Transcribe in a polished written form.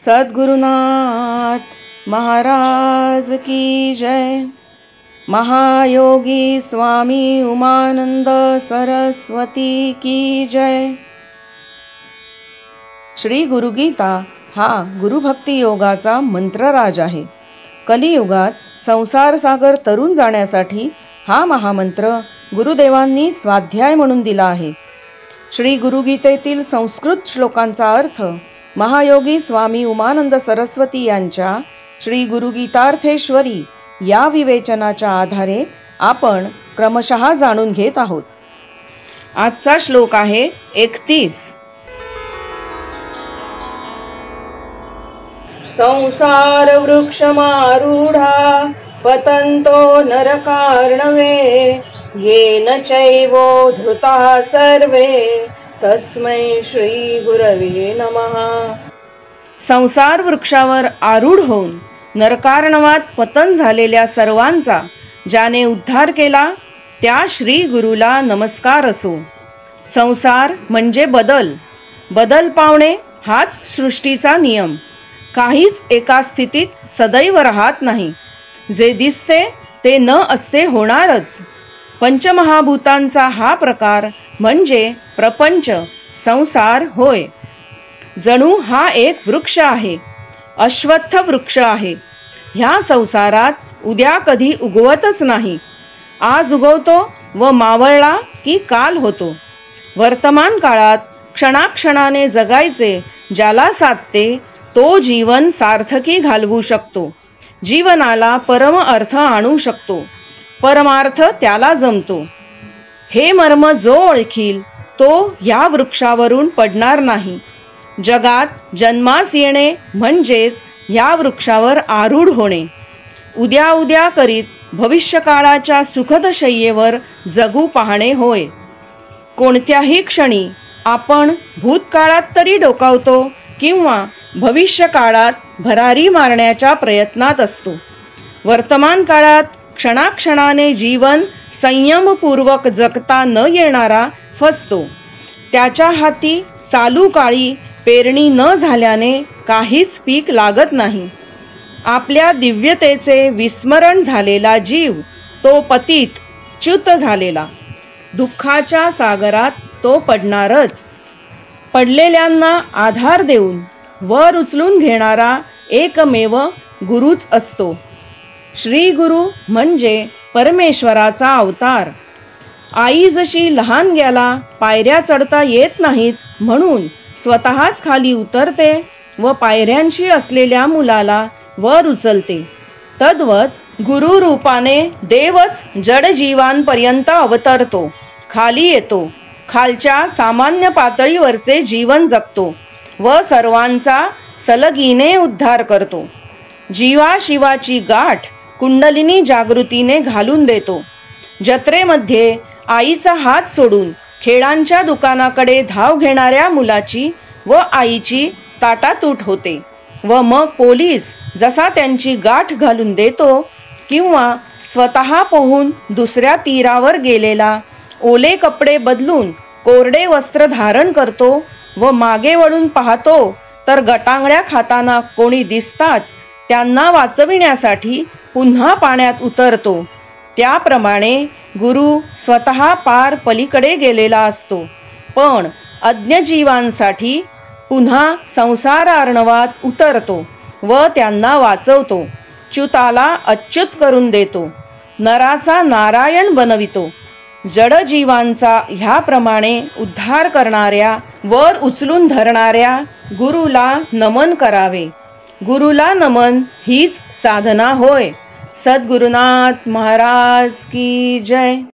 सद्गुरुनाथ महाराज की जय। महायोगी स्वामी उमानंद सरस्वती की जय। श्री गुरुगीता हा गुरुभक्ती योगाचा मंत्रराज आहे। कलियुगात संसार सागर तरुण जाण्यासाठी हा महामंत्र गुरुदेवांनी स्वाध्याय म्हणून दिला आहे। श्री गुरुगीतेतील संस्कृत श्लोकांचा अर्थ महायोगी स्वामी उमानंद सरस्वती यांच्या श्री गुरुगीतार्थेश्वरी या विवेचनाच्या आधारे आपण क्रमशः जाणून घेत आहोत। आजचा श्लोक आहे 31। संसार वृक्षमारूढा पतन्तो नरकार्णवे येन चैवोद्धृताः सर्वे तस्मै श्री गुरवे नमः। संसार वृक्षावर आरूढ होऊन नरकार्णवात पतन झालेल्या सर्वांचा ज्याने उद्धार केला त्या श्री गुरुला नमस्कार असो। संसार म्हणजे बदल पावणे हाच सृष्टीचा नियम। काहीच एका स्थितीत सदैव राहत नाही। जे दिसते ते न असते होणारच। पंचमहाभूतांचा हा प्रकार म्हणजे प्रपंच संसार होय। जणू हा एक वृक्ष आहे, अश्वत्थ वृक्ष आहे। ह्या संसारात उद्या कधी उगवतच नाही। आज उगवतो व मावळला की काल होतो। वर्तमान काळात क्षणाक्षणाने जगायचे ज्याला साधते तो जीवन सार्थकी घालवू शकतो। जीवनाला परम अर्थ आणू शकतो। परमार्थ त्याला जमतो। हे मर्म जो ओळखील तो या वृक्षावरून पडणार नाही। जगात जन्मास येणे म्हणजेच या वृक्षावर आरूढ होणे। उद्या करीत भविष्यकाळाच्या सुखद शय्येवर जगू पाहणे होय। कोणत्याही क्षणी आपण भूतकाळात तरी डोकावतो किंवा भविष्यकाळात भरारी मारण्याच्या प्रयत्नात असतो। वर्तमान काळात क्षणाक्षणाने जीवन संयमपूर्वक जगता न येणारा फसतो। त्याच्या हाती चालू काळी पेरणी न झाल्याने काहीच पीक लागत नाही। आपल्या दिव्यतेचे विस्मरण झालेला जीव तो पतित च्युत झालेला। दुःखाच्या सागरात तो पडणारच। पडलेल्यांना आधार देऊन वर उचलून घेणारा एकमेव गुरुच असतो। श्री गुरु म्हणजे परमेश्वराचा अवतार। आई जशी लहान ग्याला पायऱ्या चढता येत नाहीत म्हणून स्वतःच खाली उतरते व पायऱ्यांशी असलेल्या मुलाला वर उचलते, तद्वत गुरु रूपाने देवच जड जीवांपर्यंत अवतरतो, खाली येतो, खालच्या सामान्य पातळीवरचे जीवन जगतो व सर्वांचा सलगीने उद्धार करतो। जीवाशिवाची गाठ कुंडलिनी जागृतीने घालून देतो। जत्रेमध्ये आईचा हात सोडून खेळांच्या दुकानाकडे धाव घेणाऱ्या मुलाची व आईची ताटातूट होते व मग पोलीस जसा त्यांची गाठ घालून देतो किंवा स्वतः पोहून दुसऱ्या तीरावर गेलेला ओले कपडे बदलून कोरडे वस्त्र धारण करतो व मागे वळून पाहतो तर गटांगळ्या खाताना कोणी दिसताच त्यांना वाचविण्यासाठी पुन्हा पाण्यात उतरतो, त्याप्रमाणे गुरु स्वतः पार पलीकडे गेलेला असतो पण अज्ञजीवांसाठी पुन्हा संसार अर्णवात उतरतो व त्यांना वाचवतो। च्युताला अच्युत करून देतो, नराचा नारायण बनवितो। जडजीवांचा ह्याप्रमाणे उद्धार करणाऱ्या वर उचलून धरणाऱ्या गुरुला नमन करावे। गुरुला नमन हीच साधना होय। सद्गुरुनाथ महाराज की जय।